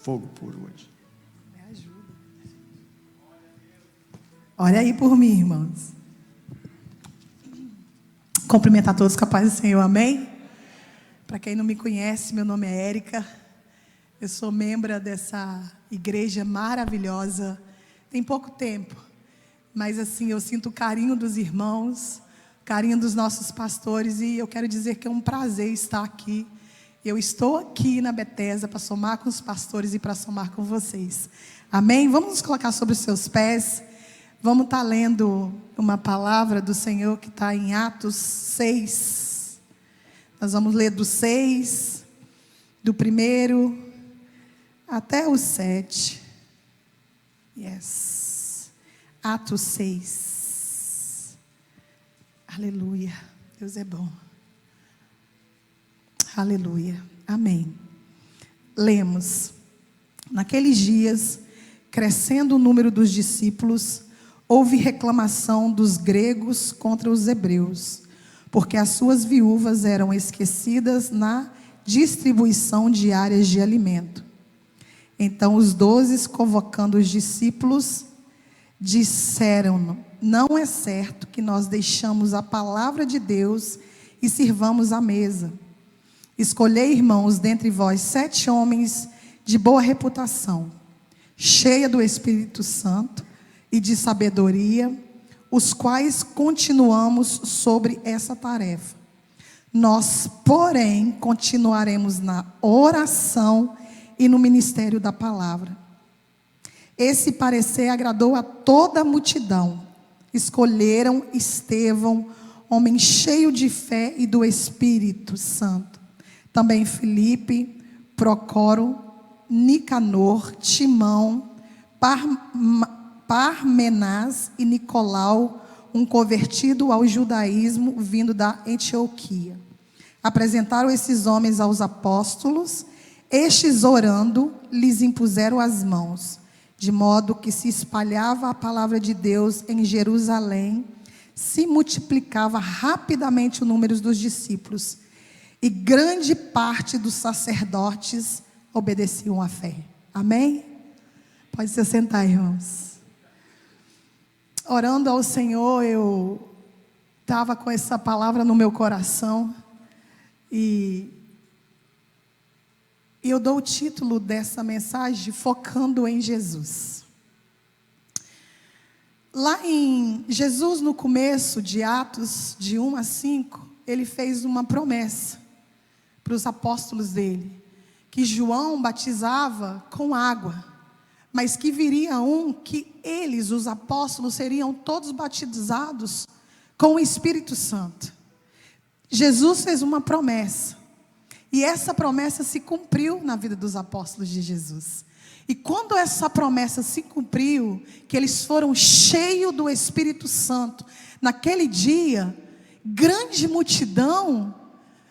Fogo puro hoje. Me ajuda. Olha aí por mim, irmãos. Cumprimentar todos com a paz do Senhor, amém? Para quem não me conhece, meu nome é Érica. Eu sou membro dessa igreja maravilhosa. Tem pouco tempo, mas assim, eu sinto o carinho dos irmãos, o carinho dos nossos pastores, e eu quero dizer que é um prazer estar aqui. Eu estou aqui na Bethesda para somar com os pastores e para somar com vocês. Amém? Vamos nos colocar sobre os seus pés. Vamos estar lendo uma palavra do Senhor que está em Atos 6. Nós vamos ler do 6, do 1 até o 7. Yes. Atos 6. Aleluia. Deus é bom. Aleluia. Amém. Lemos. Naqueles dias, crescendo o número dos discípulos, houve reclamação dos gregos contra os hebreus, porque as suas viúvas eram esquecidas na distribuição diária de alimento. Então os 12, convocando os discípulos, disseram: não é certo que nós deixamos a palavra de Deus e sirvamos à mesa. Escolhei, irmãos, dentre vós 7 homens de boa reputação, cheia do Espírito Santo e de sabedoria, os quais continuamos sobre essa tarefa. Nós, porém, continuaremos na oração e no ministério da palavra. Esse parecer agradou a toda a multidão. Escolheram Estevão, homem cheio de fé e do Espírito Santo. Também Filipe, Procoro, Nicanor, Timão, Parmenaz e Nicolau, um convertido ao judaísmo vindo da Antioquia. Apresentaram esses homens aos apóstolos. Estes, orando, lhes impuseram as mãos, de modo que se espalhava a palavra de Deus em Jerusalém, se multiplicava rapidamente o número dos discípulos, e grande parte dos sacerdotes obedeciam à fé. Amém? Pode se sentar, irmãos. Orando ao Senhor, eu estava com essa palavra no meu coração, e eu dou o título dessa mensagem, Focando em Jesus. Lá em Jesus, no começo de Atos, de 1 a 5, ele fez uma promessa para os apóstolos dele, que João batizava com água, mas que viria um que eles, os apóstolos, seriam todos batizados com o Espírito Santo. Jesus fez uma promessa, e essa promessa se cumpriu na vida dos apóstolos de Jesus. E quando essa promessa se cumpriu, que eles foram cheios do Espírito Santo, naquele dia, grande multidão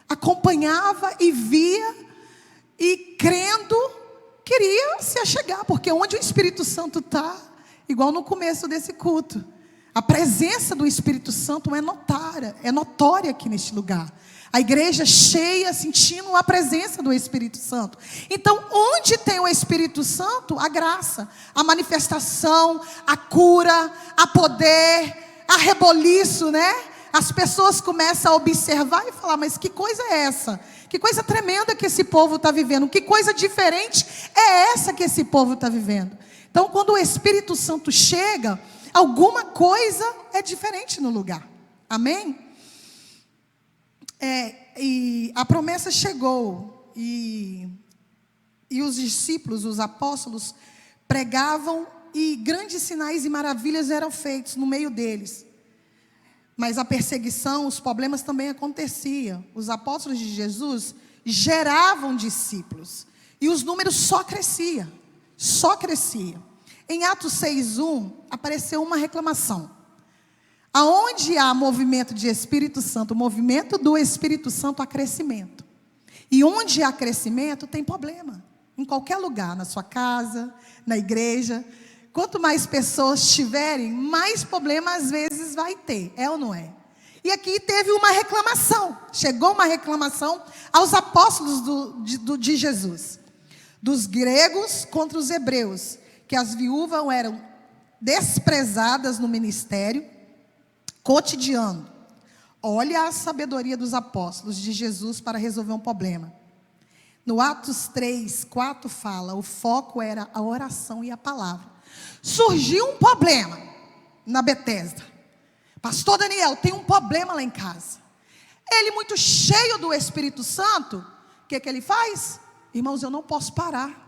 acompanhava e via, e crendo, queria se achegar, porque onde o Espírito Santo está, igual no começo desse culto, a presença do Espírito Santo é notória aqui neste lugar. A igreja cheia, sentindo a presença do Espírito Santo. Então, onde tem o Espírito Santo, a graça, a manifestação, a cura, a poder, a reboliço, né? As pessoas começam a observar e falar: mas que coisa é essa? Que coisa tremenda que esse povo está vivendo. Que coisa diferente é essa que esse povo está vivendo. Então, quando o Espírito Santo chega, alguma coisa é diferente no lugar. Amém? E a promessa chegou. E os discípulos, os apóstolos, pregavam, e grandes sinais e maravilhas eram feitos no meio deles. Mas a perseguição, os problemas também aconteciam. Os apóstolos de Jesus geravam discípulos. E os números só cresciam. Só cresciam. Em Atos 6:1, apareceu uma reclamação. Aonde há movimento de Espírito Santo, movimento do Espírito Santo, há crescimento. E onde há crescimento, tem problema. Em qualquer lugar, na sua casa, na igreja. Quanto mais pessoas tiverem, mais problema às vezes vai ter, é ou não é? E aqui teve uma reclamação, chegou uma reclamação aos apóstolos de Jesus. dos gregos contra os hebreus, que as viúvas eram desprezadas no ministério cotidiano. Olha a sabedoria dos apóstolos de Jesus para resolver um problema. No Atos 3:4 fala, o foco era a oração e a palavra. Surgiu um problema na Betesda. Pastor Daniel, tem um problema lá em casa. Ele, muito cheio do Espírito Santo, o que ele faz? Irmãos, eu não posso parar.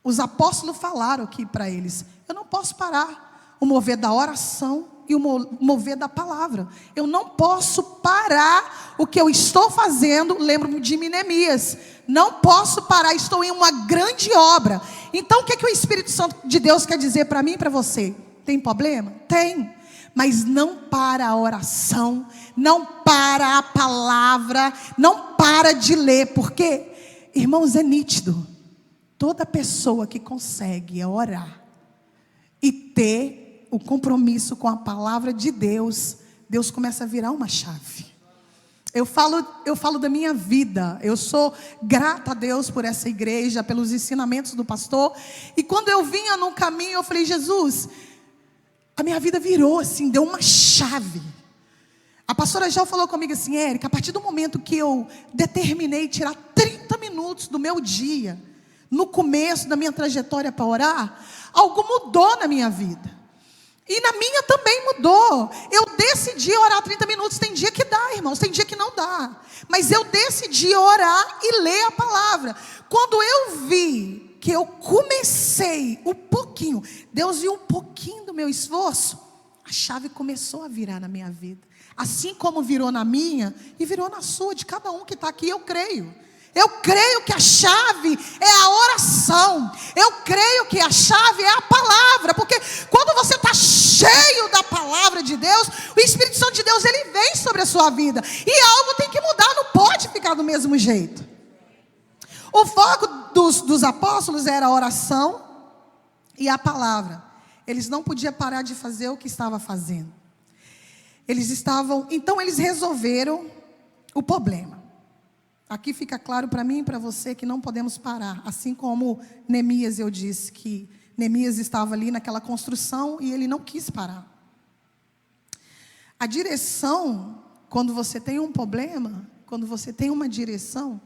Os apóstolos falaram aqui para eles, eu não posso parar o mover da oração e o mover da palavra. Eu não posso parar o que eu estou fazendo. Lembro-me de Neemias. Não posso parar, estou em uma grande obra. Então o que o Espírito Santo de Deus quer dizer para mim e para você? Tem problema? Tem. Mas não para a oração, não para a palavra, não para de ler. Porque, irmãos, é nítido. Toda pessoa que consegue orar e ter o compromisso com a palavra de Deus, Deus começa a virar uma chave. Eu falo da minha vida. Eu sou grata a Deus por essa igreja, pelos ensinamentos do pastor. E quando eu vinha no caminho, eu falei, Jesus, a minha vida virou assim, deu uma chave. A pastora já falou comigo assim, Érica, a partir do momento que eu determinei tirar 30 minutos do meu dia, no começo da minha trajetória para orar, algo mudou na minha vida. E na minha também mudou. Eu decidi orar 30 minutos. Tem dia que dá, irmãos, tem dia que não dá. Mas eu decidi orar e ler a palavra. Quando eu vi que eu comecei um pouquinho, Deus viu um pouquinho do meu esforço, a chave começou a virar na minha vida. Assim como virou na minha e virou na sua, de cada um que está aqui, eu creio. Eu creio que a chave é a oração. Eu creio que a chave é a palavra. Porque quando você está cheio da palavra de Deus, o Espírito Santo de Deus, ele vem sobre a sua vida. E algo tem que mudar, não pode ficar do mesmo jeito. O foco dos apóstolos era a oração e a palavra. Eles não podiam parar de fazer o que estavam fazendo. Então eles resolveram o problema. Aqui fica claro para mim e para você que não podemos parar. Assim como Neemias, eu disse que Neemias estava ali naquela construção e ele não quis parar. A direção, quando você tem um problema, quando você tem uma direção,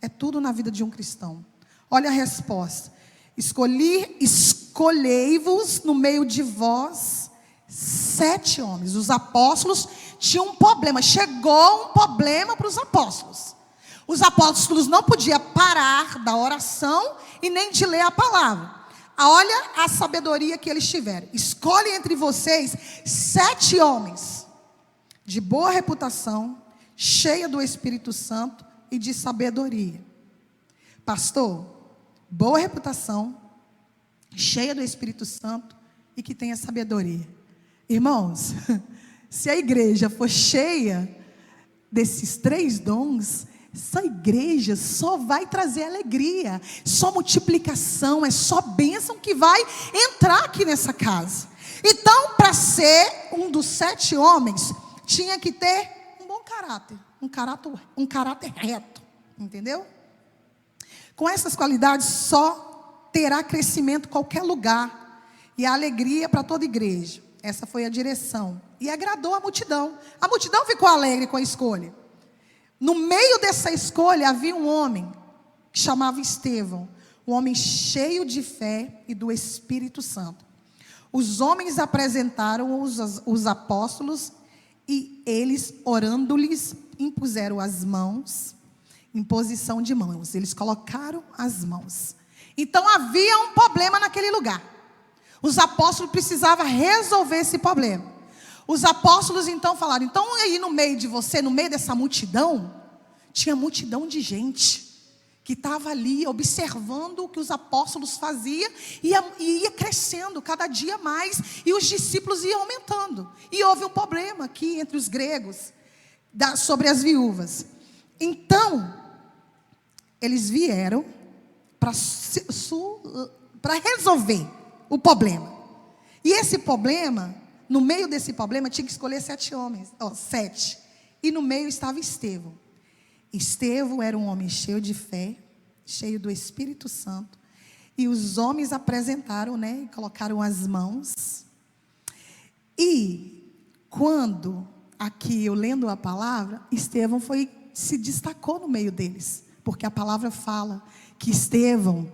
é tudo na vida de um cristão. Olha a resposta. Escolhei-vos no meio de vós 7 homens. Os apóstolos tinham um problema. Chegou um problema para os apóstolos. Os apóstolos não podiam parar da oração e nem de ler a palavra. Olha a sabedoria que eles tiveram. Escolhe entre vocês 7 homens de boa reputação, cheia do Espírito Santo e de sabedoria. Pastor, boa reputação, cheia do Espírito Santo e que tenha sabedoria. Irmãos, se a igreja for cheia desses 3 dons, essa igreja só vai trazer alegria, só multiplicação, é só bênção que vai entrar aqui nessa casa. Então, para ser um dos 7 homens, tinha que ter um bom caráter, um caráter reto, entendeu? Com essas qualidades só terá crescimento em qualquer lugar e a alegria para toda igreja. Essa foi a direção e agradou a multidão. A multidão ficou alegre com a escolha. No meio dessa escolha havia um homem que chamava Estevão, um homem cheio de fé e do Espírito Santo. Os homens apresentaram os apóstolos e eles, orando-lhes, impuseram as mãos, em posição de mãos. Eles colocaram as mãos. Então havia um problema naquele lugar. Os apóstolos precisavam resolver esse problema. Os apóstolos então falaram, então aí no meio de você, no meio dessa multidão, tinha multidão de gente que estava ali observando o que os apóstolos faziam e ia crescendo cada dia mais e os discípulos iam aumentando. E houve um problema aqui entre os gregos sobre as viúvas. Então, eles vieram para resolver o problema. E esse problema, no meio desse problema, tinha que escolher 7 homens. 7. E no meio estava Estevão. Estevão era um homem cheio de fé cheio do Espírito Santo. E os homens apresentaram, e colocaram as mãos. E quando, aqui eu lendo a palavra, Estevão se destacou no meio deles. Porque a palavra fala que Estevão,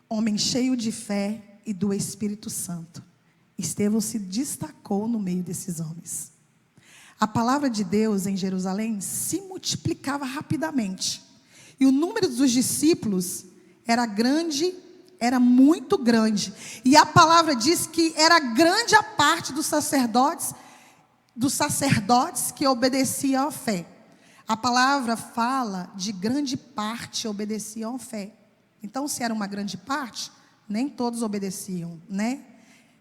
homem cheio de fé e do Espírito Santo, Estevão se destacou no meio desses homens. A palavra de Deus em Jerusalém se multiplicava rapidamente. E o número dos discípulos era grande, era muito grande. E a palavra diz que era grande a parte dos sacerdotes que obedeciam à fé. A palavra fala de grande parte obedeciam à fé. Então, se era uma grande parte, nem todos obedeciam,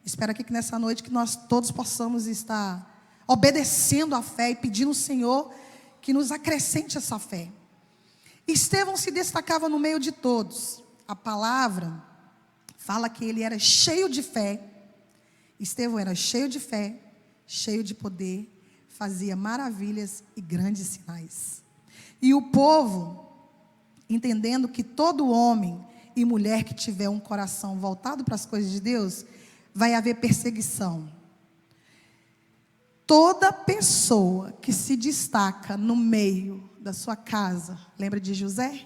Espero aqui que nessa noite que nós todos possamos estar obedecendo à fé e pedindo ao Senhor que nos acrescente essa fé. Estevão se destacava no meio de todos. A palavra fala que ele era cheio de fé. Estevão era cheio de fé, cheio de poder, fazia maravilhas e grandes sinais. E o povo, entendendo que todo homem e mulher que tiver um coração voltado para as coisas de Deus, vai haver perseguição. Toda pessoa que se destaca no meio da sua casa, lembra de José?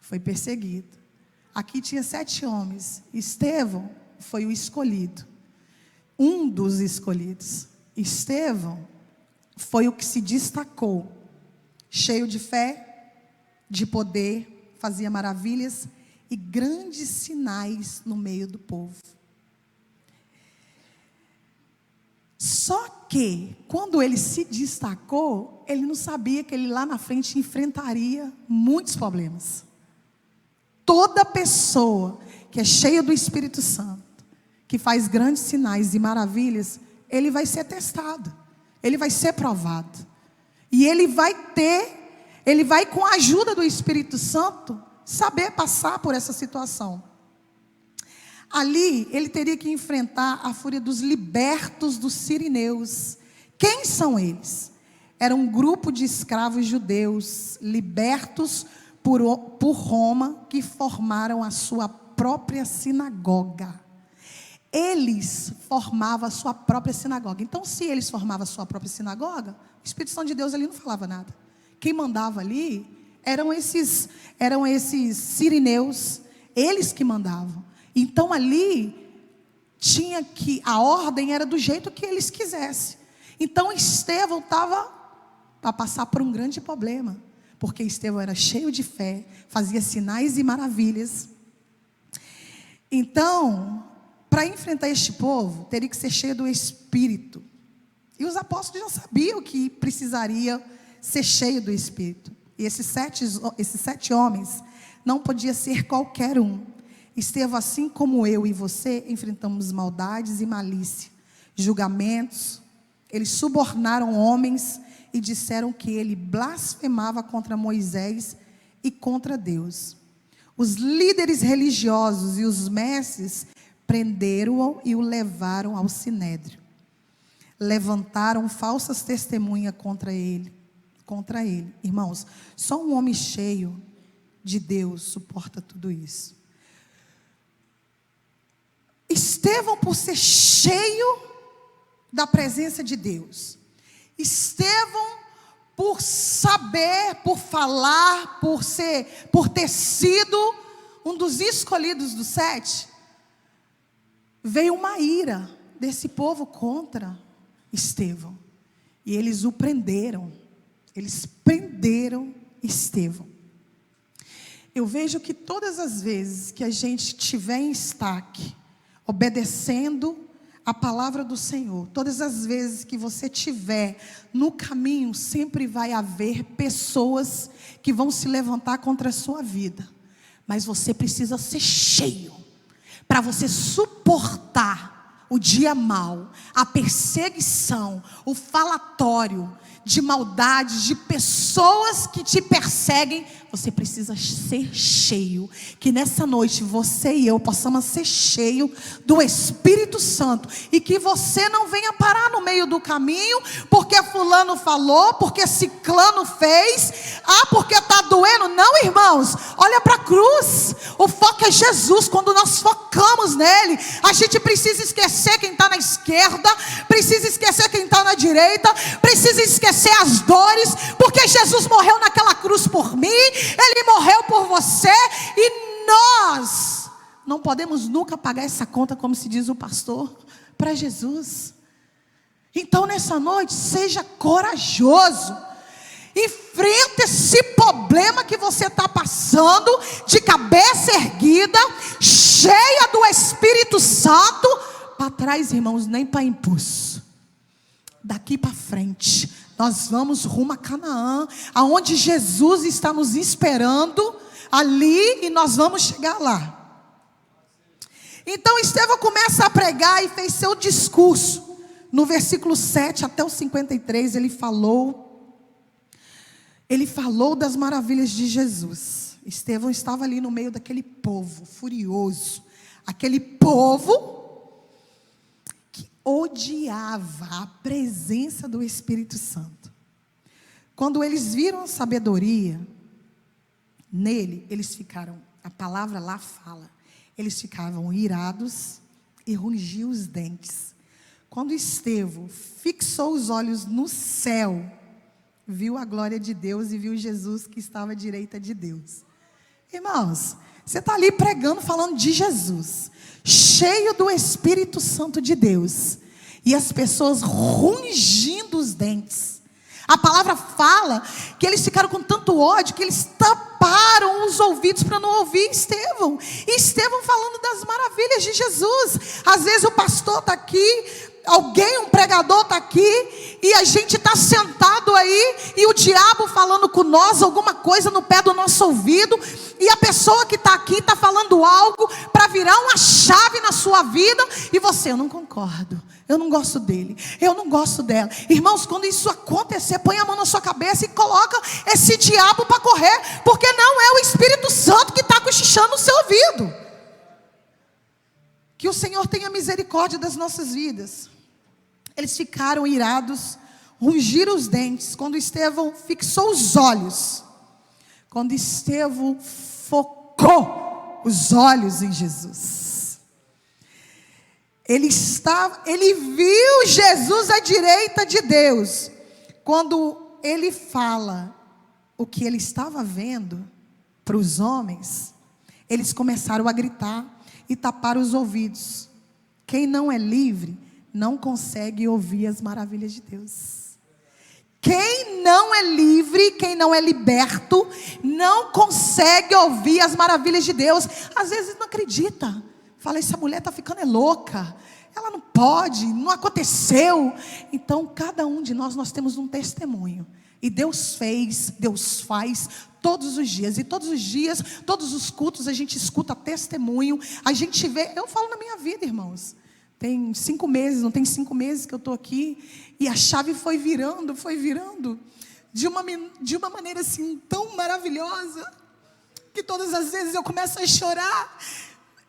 Foi perseguido. Aqui tinha 7 homens. Estevão foi o escolhido. Um dos escolhidos. Estevão foi o que se destacou. Cheio de fé, de poder, fazia maravilhas e grandes sinais no meio do povo. Só que, quando ele se destacou, ele não sabia que ele lá na frente enfrentaria muitos problemas. Toda pessoa que é cheia do Espírito Santo, que faz grandes sinais e maravilhas, ele vai ser testado, ele vai ser provado. E ele vai com a ajuda do Espírito Santo, saber passar por essa situação. Ali, ele teria que enfrentar a fúria dos libertos dos sirineus. Quem são eles? Era um grupo de escravos judeus, libertos por Roma, que formaram a sua própria sinagoga. Eles formavam a sua própria sinagoga. Então, se eles formavam a sua própria sinagoga, o Espírito Santo de Deus ali não falava nada. Quem mandava ali eram esses sirineus, eles que mandavam. Então ali a ordem era do jeito que eles quisessem. Então Estevão estava para passar por um grande problema, porque Estevão era cheio de fé, fazia sinais e maravilhas. Então, para enfrentar este povo, teria que ser cheio do Espírito. E os apóstolos já sabiam que precisaria ser cheio do Espírito. E esses sete homens não podia ser qualquer um. Estevão, assim como eu e você, enfrentamos maldades e malícia, julgamentos. Eles subornaram homens e disseram que ele blasfemava contra Moisés e contra Deus. Os líderes religiosos e os mestres prenderam-o e o levaram ao sinédrio. Levantaram falsas testemunhas contra ele. Irmãos, só um homem cheio de Deus suporta tudo isso. Estevão, por ser cheio da presença de Deus, Estevão, por saber, por falar, por ter sido um dos escolhidos dos 7, veio uma ira desse povo contra Estevão, e eles o prenderam. Eles prenderam Estevão. Eu vejo que todas as vezes que a gente estiver em destaque, obedecendo a palavra do Senhor, todas as vezes que você estiver no caminho, sempre vai haver pessoas que vão se levantar contra a sua vida. Mas você precisa ser cheio, para você suportar o dia mau, a perseguição, o falatório de maldade, de pessoas que te perseguem. você precisa ser cheio. Que nessa noite você e eu possamos ser cheios do Espírito Santo. E que você não venha parar no meio do caminho, porque fulano falou, porque ciclano fez. Ah, porque está doendo. Não, irmãos, olha para a cruz. O foco é Jesus. Quando nós focamos nele, a gente precisa esquecer quem está na esquerda, precisa esquecer quem está na direita, precisa esquecer as dores, porque Jesus morreu naquela cruz por mim, Ele morreu por você, e nós não podemos nunca pagar essa conta, como se diz o pastor, para Jesus. Então nessa noite, seja corajoso, enfrenta esse problema que você está passando, de cabeça erguida, cheia do Espírito Santo. Para trás, irmãos, nem para impulso. Daqui para frente, nós vamos rumo a Canaã, aonde Jesus está nos esperando ali, e nós vamos chegar lá. Então Estevão começa a pregar e fez seu discurso. No versículo 7 até o 53, ele falou das maravilhas de Jesus. Estevão estava ali no meio daquele povo furioso, aquele povo que odiava a presença do Espírito Santo. Quando eles viram a sabedoria nele, eles ficaram, a palavra lá fala, eles ficavam irados e rangiam os dentes. Quando Estevão fixou os olhos no céu, viu a glória de Deus e viu Jesus que estava à direita de Deus. Irmãos, você está ali pregando, falando de Jesus, cheio do Espírito Santo de Deus, e as pessoas rangindo os dentes. A palavra fala que eles ficaram com tanto ódio que eles taparam os ouvidos para não ouvir Estevão. E Estevão falando das maravilhas de Jesus. Às vezes o pastor está aqui, um pregador está aqui, e a gente está sentado aí, e o diabo falando com nós alguma coisa no pé do nosso ouvido, e a pessoa que está aqui está falando algo para virar uma chave na sua vida, e você: eu não concordo, eu não gosto dele, eu não gosto dela. Irmãos, quando isso acontecer, põe a mão na sua cabeça e coloca esse diabo para correr, porque não é o Espírito Santo que está cochichando no seu ouvido. Que o Senhor tenha misericórdia das nossas vidas. Eles ficaram irados, rangiram os dentes, quando Estevão fixou os olhos, quando Estevão focou os olhos em Jesus. Ele viu Jesus à direita de Deus. Quando ele fala o que ele estava vendo para os homens, eles começaram a gritar e tapar os ouvidos. Quem não é livre não consegue ouvir as maravilhas de Deus. Quem não é livre, quem não é liberto, não consegue ouvir as maravilhas de Deus. Às vezes não acredita. Fala: essa mulher está ficando louca. Ela não pode, não aconteceu. Então cada um de nós temos um testemunho. E Deus fez, Deus faz todos os dias. E todos os dias, todos os cultos, a gente escuta testemunho. A gente vê, eu falo na minha vida, irmãos. Tem 5 meses, não tem 5 meses que eu estou aqui. E a chave foi virando de uma maneira assim tão maravilhosa, que todas as vezes eu começo a chorar.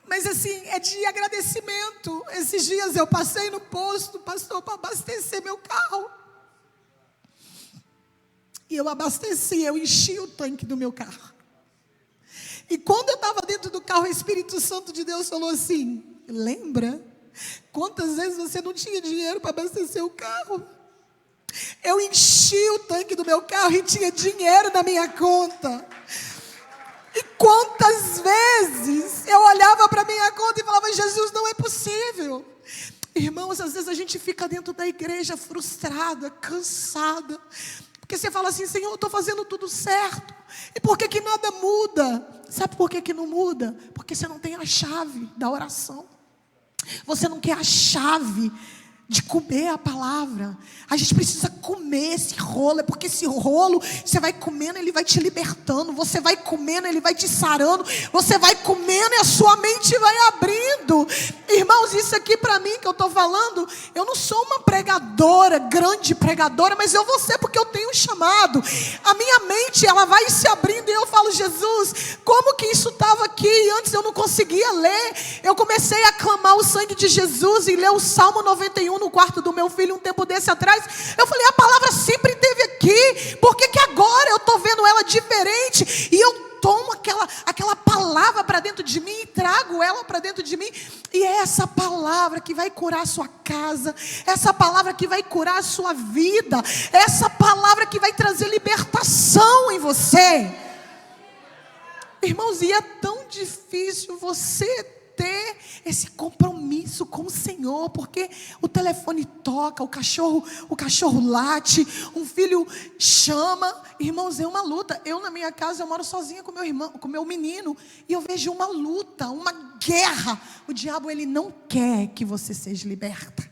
Mas assim, é de agradecimento. Esses dias eu passei no posto, pastor, para abastecer meu carro. E eu abasteci, eu enchi o tanque do meu carro. E quando eu estava dentro do carro, o Espírito Santo de Deus falou assim: lembra quantas vezes você não tinha dinheiro para abastecer o carro? Eu enchi o tanque do meu carro e tinha dinheiro na minha conta. E quantas vezes eu olhava para a minha conta e falava: Jesus, não é possível. Irmãos, às vezes a gente fica dentro da igreja frustrada, cansada, porque você fala assim: Senhor, eu estou fazendo tudo certo, e por que nada muda? Sabe por que não muda? Porque você não tem a chave da oração. Você não quer a chave de comer a palavra. A gente precisa comer esse rolo, porque esse rolo, você vai comendo, ele vai te libertando. Você vai comendo, ele vai te sarando. Você vai comendo e a sua mente vai abrindo. abrindo. Irmãos, isso aqui para mim que eu estou falando, eu não sou uma pregadora, grande pregadora, mas eu vou ser porque eu tenho um chamado. A minha mente, ela vai se abrindo e eu falo, Jesus, como que isso estava aqui? Antes eu não conseguia ler. Eu comecei a clamar o sangue de Jesus e ler o Salmo 91 no quarto do meu filho um tempo desse atrás. Eu falei, a palavra sempre esteve aqui, por que agora eu estou vendo ela diferente? E eu tomo aquela palavra para dentro de mim e trago ela para dentro de mim, e é essa palavra que vai curar a sua casa, essa palavra que vai curar a sua vida, essa palavra que vai trazer libertação em você. Irmãos, e é tão difícil você ter esse compromisso com o Senhor, porque o telefone toca, o cachorro late, um filho chama. Irmãos, é uma luta. Eu na minha casa, eu moro sozinha com meu irmão, com meu menino, e eu vejo uma luta, uma guerra. O diabo, ele não quer que você seja liberta.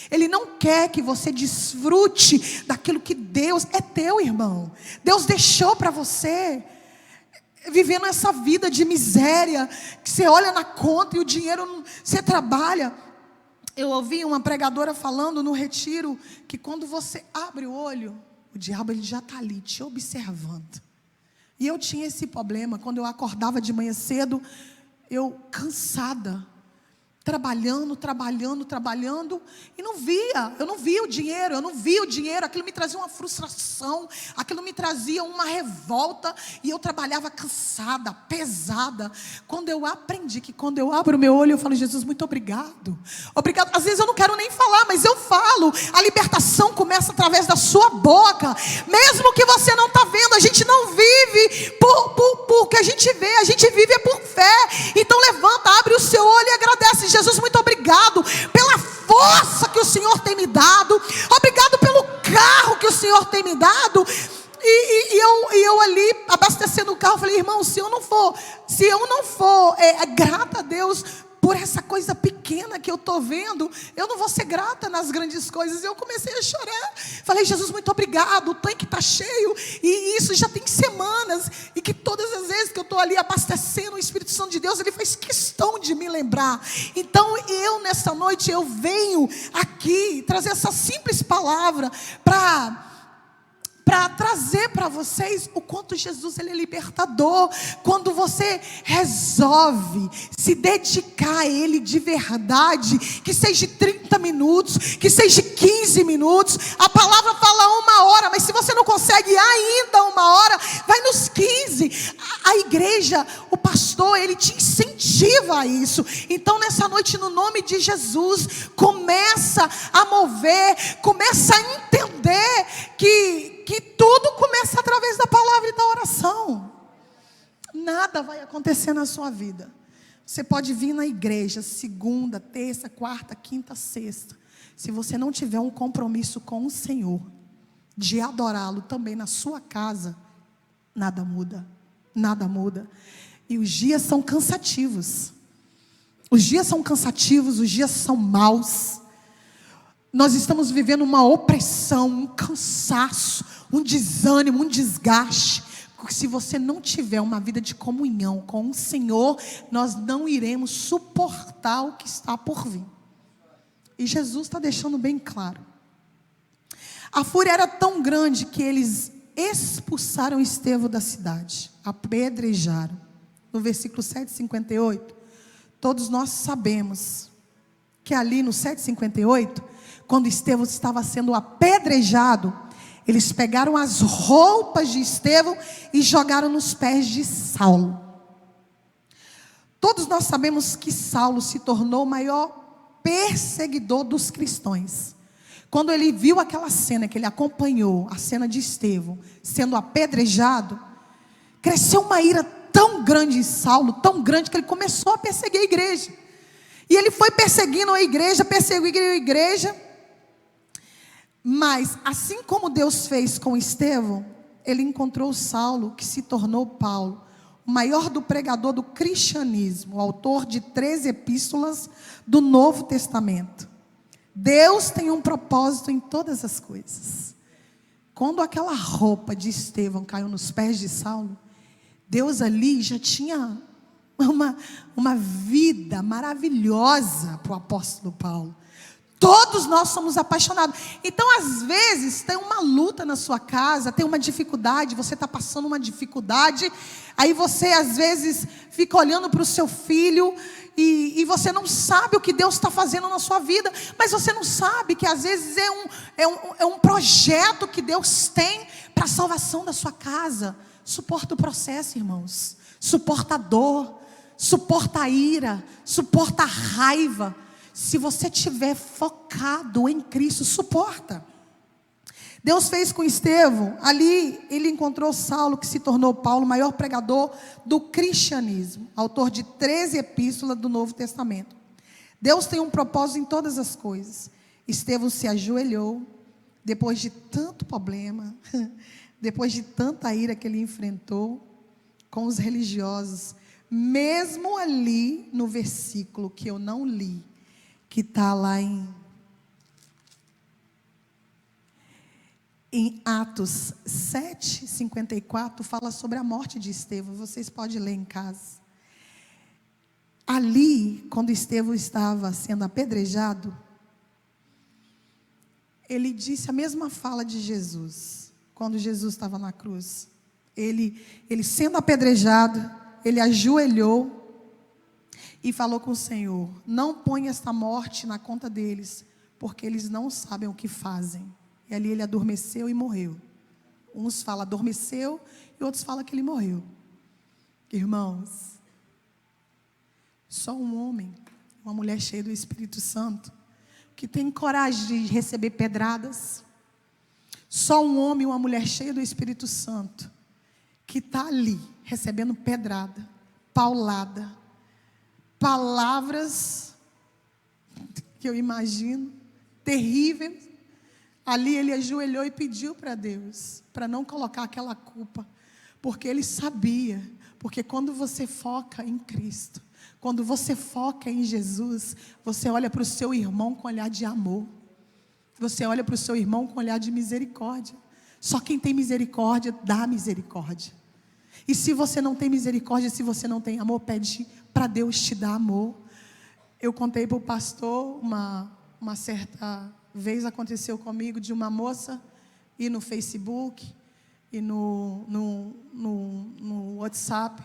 Ele não quer que você desfrute daquilo que Deus é teu, irmão. Deus deixou para você. Vivendo essa vida de miséria, que você olha na conta e o dinheiro, você trabalha. Eu ouvi uma pregadora falando no retiro, que quando você abre o olho, o diabo ele já está ali, te observando. E eu tinha esse problema, quando eu acordava de manhã cedo, eu cansada, trabalhando, e eu não via o dinheiro, aquilo me trazia uma frustração, aquilo me trazia uma revolta, e eu trabalhava cansada, pesada. Quando eu aprendi que quando eu abro o meu olho, eu falo, Jesus, muito obrigado, às vezes eu não quero nem falar, mas eu falo, a libertação começa através da sua boca, mesmo que você não está vendo. A gente não vive por que a gente vê, a gente vive por fé. Então levanta, abre o seu olho e agradece. Jesus, muito obrigado pela força que o Senhor tem me dado, obrigado pelo carro que o Senhor tem me dado. E eu ali abastecendo o carro, falei, irmão, se eu não for grata a Deus por essa coisa pequena que eu estou vendo, eu não vou ser grata nas grandes coisas. Eu comecei a chorar, falei, Jesus, muito obrigado, o tanque está cheio, e isso já tem semanas, e que todas as vezes que eu estou ali abastecendo, o Espírito Santo de Deus, ele faz questão de me lembrar. Então eu nessa noite, eu venho aqui trazer essa simples palavra para trazer para vocês o quanto Jesus ele é libertador. Quando você resolve se dedicar a Ele de verdade, que seja 30 minutos, que seja 15 minutos, a palavra fala 1 hora, mas se você não consegue ainda 1 hora, vai nos 15. A igreja, o pastor, ele te incentiva a isso. Então nessa noite, no nome de Jesus, começa a mover, começa a entender que tudo começa através da palavra e da oração. Nada vai acontecer na sua vida. Você pode vir na igreja segunda, terça, quarta, quinta, sexta. Se você não tiver um compromisso com o Senhor, de adorá-lo também na sua casa, nada muda. Nada muda. E os dias são cansativos. Os dias são cansativos, os dias são maus. Nós estamos vivendo uma opressão, um cansaço, um desânimo, um desgaste. Porque se você não tiver uma vida de comunhão com o Senhor, nós não iremos suportar o que está por vir. E Jesus está deixando bem claro. A fúria era tão grande que eles expulsaram Estevão da cidade, apedrejaram. No versículo 7:58, todos nós sabemos que ali no 7:58, quando Estevão estava sendo apedrejado, eles pegaram as roupas de Estevão e jogaram nos pés de Saulo. Todos nós sabemos que Saulo se tornou o maior perseguidor dos cristãos. Quando ele viu aquela cena, que ele acompanhou, a cena de Estevão sendo apedrejado, cresceu uma ira tão grande em Saulo, tão grande, que ele começou a perseguir a igreja. E ele foi perseguindo a igreja, mas assim como Deus fez com Estevão, ele encontrou Saulo, que se tornou Paulo, o maior do pregador do cristianismo, o autor de 3 epístolas do Novo Testamento. Deus tem um propósito em todas as coisas. Quando aquela roupa de Estevão caiu nos pés de Saulo, Deus ali já tinha uma vida maravilhosa para o apóstolo Paulo. Todos nós somos apaixonados. Então, às vezes, tem uma luta na sua casa, tem uma dificuldade, você está passando uma dificuldade, aí você, às vezes, fica olhando para o seu filho e você não sabe o que Deus está fazendo na sua vida, mas você não sabe que, às vezes, é um projeto que Deus tem para a salvação da sua casa. Suporta o processo, irmãos. Suporta a dor, suporta a ira, suporta a raiva. Se você estiver focado em Cristo, suporta. Deus fez com Estevão. Ali ele encontrou Saulo, que se tornou Paulo, o maior pregador do cristianismo, autor de 13 epístolas do Novo Testamento. Deus tem um propósito em todas as coisas. Estevão se ajoelhou, depois de tanto problema, depois de tanta ira que ele enfrentou com os religiosos, mesmo ali no versículo que eu não li, que está lá em Atos 7:54, fala sobre a morte de Estevão. Vocês podem ler em casa. Ali, quando Estevão estava sendo apedrejado, ele disse a mesma fala de Jesus, quando Jesus estava na cruz. Ele sendo apedrejado, ele ajoelhou e falou com o Senhor: não ponha esta morte na conta deles, porque eles não sabem o que fazem. E ali ele adormeceu e morreu. Uns falam adormeceu e outros falam que ele morreu. Irmãos, só um homem, uma mulher cheia do Espírito Santo, que tem coragem de receber pedradas. Só um homem e uma mulher cheia do Espírito Santo, que está ali, recebendo pedrada, paulada, palavras que eu imagino, terríveis. Ali ele ajoelhou e pediu para Deus, para não colocar aquela culpa, porque ele sabia, porque quando você foca em Cristo, quando você foca em Jesus, você olha para o seu irmão com olhar de amor, você olha para o seu irmão com olhar de misericórdia. Só quem tem misericórdia, dá misericórdia. E se você não tem misericórdia, se você não tem amor, pede para Deus te dar amor. Eu contei para o pastor, uma certa vez aconteceu comigo, de uma moça ir no Facebook e no WhatsApp,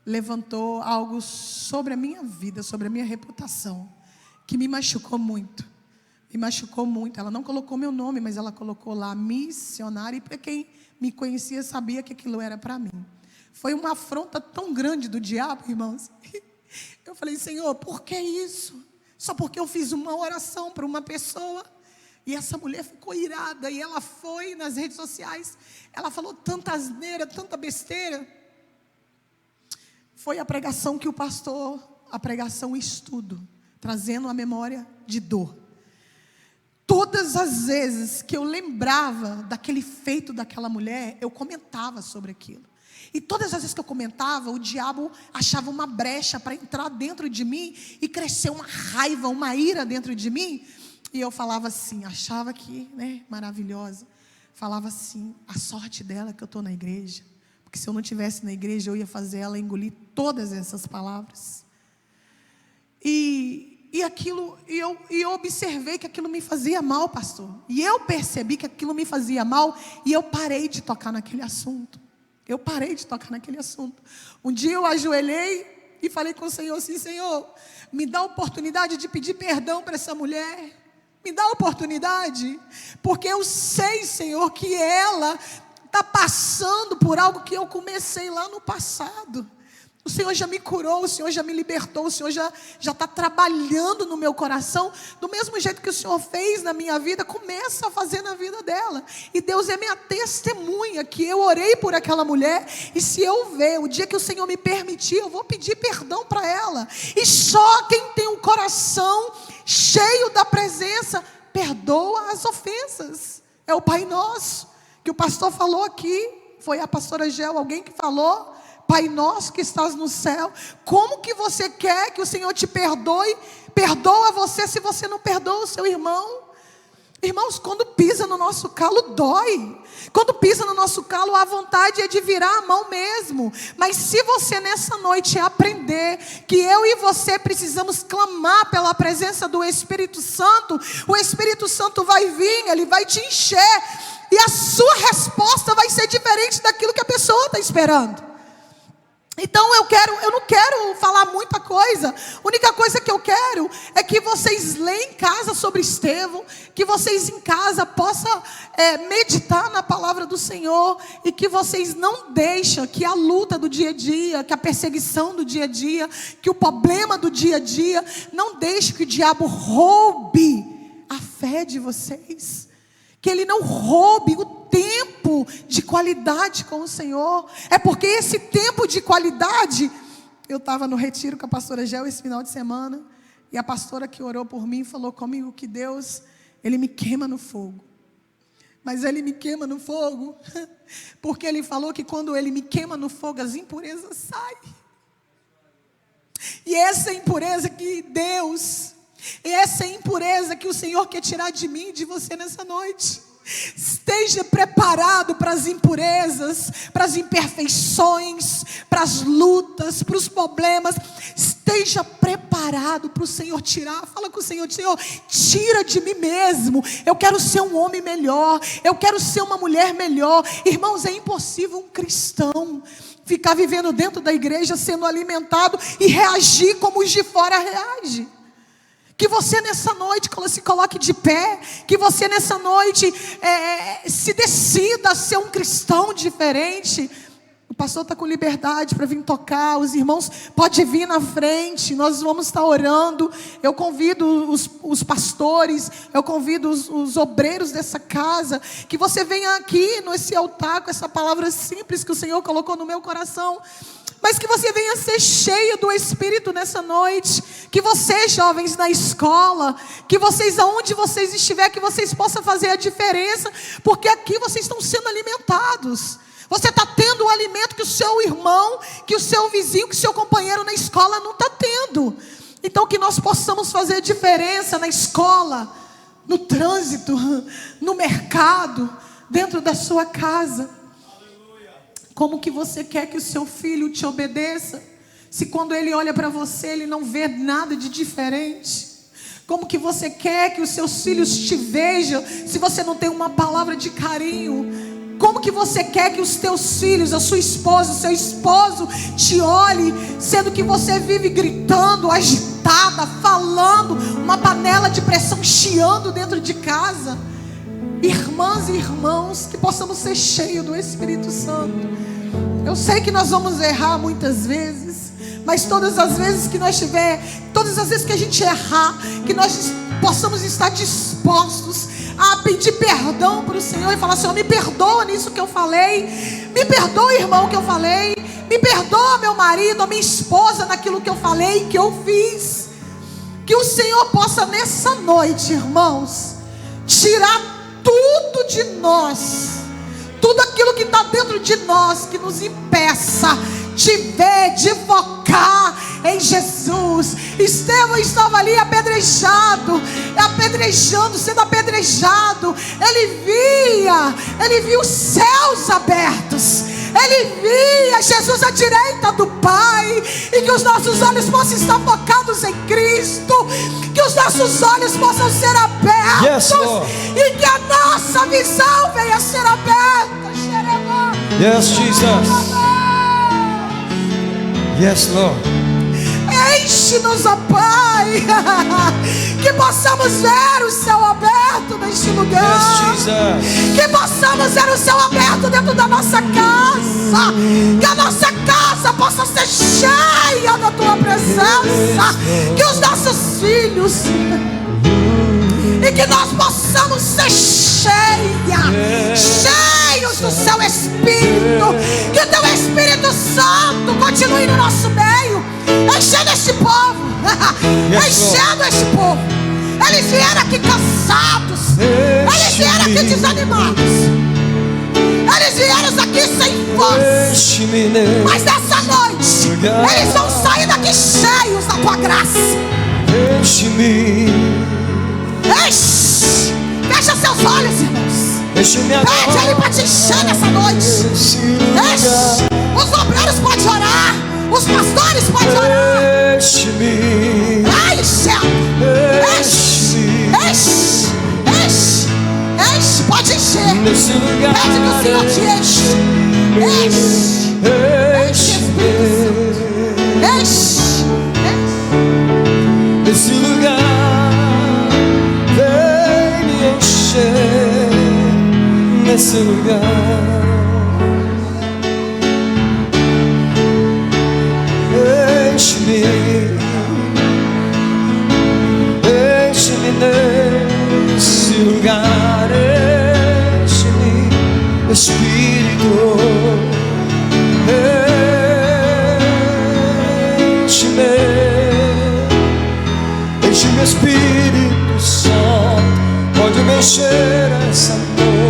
levantou algo sobre a minha vida, sobre a minha reputação, que me machucou muito. Ela não colocou meu nome, mas ela colocou lá missionária, e para quem me conhecia sabia que aquilo era para mim. Foi uma afronta tão grande do diabo, irmãos. Eu falei: Senhor, por que isso? Só porque eu fiz uma oração para uma pessoa, e essa mulher ficou irada, e ela foi nas redes sociais, ela falou tanta asneira, tanta besteira. Foi a pregação que o pastor, a pregação estudo, trazendo a memória de dor. Todas as vezes que eu lembrava daquele feito daquela mulher, eu comentava sobre aquilo. E todas as vezes que eu comentava, o diabo achava uma brecha para entrar dentro de mim e crescer uma raiva, uma ira dentro de mim. E eu falava assim, achava que, maravilhosa. Falava assim: a sorte dela é que eu estou na igreja. Porque se eu não estivesse na igreja, eu ia fazer ela engolir todas essas palavras. E eu observei que aquilo me fazia mal, pastor. E eu percebi que aquilo me fazia mal, e eu parei de tocar naquele assunto. Um dia eu ajoelhei e falei com o Senhor assim: Senhor, me dá a oportunidade de pedir perdão para essa mulher. Me dá a oportunidade, porque eu sei, Senhor, que ela está passando por algo que eu comecei lá no passado. O Senhor já me curou, o Senhor já me libertou, o Senhor já está trabalhando no meu coração. Do mesmo jeito que o Senhor fez na minha vida, começa a fazer na vida dela. E Deus é minha testemunha que eu orei por aquela mulher. E se eu ver, o dia que o Senhor me permitir, eu vou pedir perdão para ela. E só quem tem um coração cheio da presença, perdoa as ofensas. É o Pai Nosso, que o pastor falou aqui. Foi a pastora Gel, alguém que falou: Pai nosso que estás no céu. Como que você quer que o Senhor te perdoe? Perdoa você se você não perdoa o seu irmão. Irmãos, quando pisa no nosso calo, dói. Quando pisa no nosso calo, a vontade é de virar a mão mesmo. Mas se você nessa noite aprender que eu e você precisamos clamar pela presença do Espírito Santo, o Espírito Santo vai vir, ele vai te encher, e a sua resposta vai ser diferente daquilo que a pessoa está esperando. Então eu não quero falar muita coisa. A única coisa que eu quero é que vocês leem em casa sobre Estevão, que vocês em casa possam meditar na palavra do Senhor, e que vocês não deixem que a luta do dia a dia, que a perseguição do dia a dia, que o problema do dia a dia, não deixe que o diabo roube a fé de vocês. Que ele não roube o tempo de qualidade com o Senhor. É porque esse tempo de qualidade... Eu estava no retiro com a pastora Gel esse final de semana, e a pastora que orou por mim falou comigo que Deus, ele me queima no fogo. Mas ele me queima no fogo porque ele falou que quando ele me queima no fogo, as impurezas saem. E essa impureza que Deus... essa impureza que o Senhor quer tirar de mim e de você nessa noite. Esteja preparado para as impurezas, para as imperfeições, para as lutas, para os problemas. Esteja preparado para o Senhor tirar. Fala com o Senhor: Senhor, tira de mim mesmo. Eu quero ser um homem melhor, eu quero ser uma mulher melhor. Irmãos, é impossível um cristão ficar vivendo dentro da igreja, sendo alimentado e reagir como os de fora reagem. Que você nessa noite se coloque de pé. Que você nessa noite se decida a ser um cristão diferente. O pastor está com liberdade para vir tocar. Os irmãos podem vir na frente. Nós vamos estar orando. Eu convido os pastores. Eu convido os obreiros dessa casa. Que você venha aqui nesse altar com essa palavra simples que o Senhor colocou no meu coração. Mas que você venha ser cheio do Espírito nessa noite. Que vocês, jovens, na escola, que vocês, aonde vocês estiverem, que vocês possam fazer a diferença. Porque aqui vocês estão sendo alimentados. Você está tendo o alimento que o seu irmão, que o seu vizinho, que o seu companheiro na escola não está tendo. Então que nós possamos fazer a diferença na escola, no trânsito, no mercado, dentro da sua casa. Como que você quer que o seu filho te obedeça, se quando ele olha para você, ele não vê nada de diferente? Como que você quer que os seus filhos te vejam, se você não tem uma palavra de carinho? Como que você quer que os teus filhos, a sua esposa, o seu esposo te olhe, sendo que você vive gritando, agitada, falando, uma panela de pressão chiando dentro de casa? Irmãs e irmãos, que possamos ser cheios do Espírito Santo. Eu sei que nós vamos errar muitas vezes, mas todas as vezes que nós todas as vezes que a gente errar, que nós possamos estar dispostos a pedir perdão para o Senhor e falar: Senhor, me perdoa nisso que eu falei, me perdoa, irmão, que eu falei, me perdoa, meu marido, a minha esposa, naquilo que eu falei, que eu fiz. Que o Senhor possa nessa noite, irmãos, tirar tudo de nós, tudo aquilo que está dentro de nós, que nos impeça de ver, de focar em Jesus. Estevão estava ali sendo apedrejado. Ele via os céus abertos, ele via Jesus à direita do Pai. E que os nossos olhos possam estar focados em Cristo, que os nossos olhos possam ser abertos, e que a nossa visão venha a ser aberta. Yes, Jesus. Yes, Lord. Enche-nos, ó Pai, que possamos ver o céu aberto neste lugar. Yes, Jesus. Que possamos ver o céu aberto dentro da nossa casa. Que a nossa casa possa ser cheia da Tua presença. Que os nossos filhos, e que nós possamos ser cheios do Seu Espírito. Que o Teu Espírito Santo continue no nosso meio, enchendo este povo, enchendo este povo. Eles vieram aqui cansados, eles vieram aqui desanimados, eles vieram aqui sem força. Mas nessa noite eles vão sair daqui cheios da Tua graça. Enche-me. Fecha seus olhos, irmãos. Enche-me Pede Ele para te encher nessa noite. Enche. Os obreiros podem orar. Os pastores podem orar. Enche-me. Ai, céu. Enche. Enche. Enche. Enche. Pode encher. Nesse lugar. Pede que o Senhor te enche. Enche. Enche, Espírito Santo. Enche. Nesse lugar. Vem me encher. Nesse lugar. Enche-me, enche-me nesse lugar, enche-me, Espírito, enche-me, enche-me, Espírito Santo, pode me encher essa noite.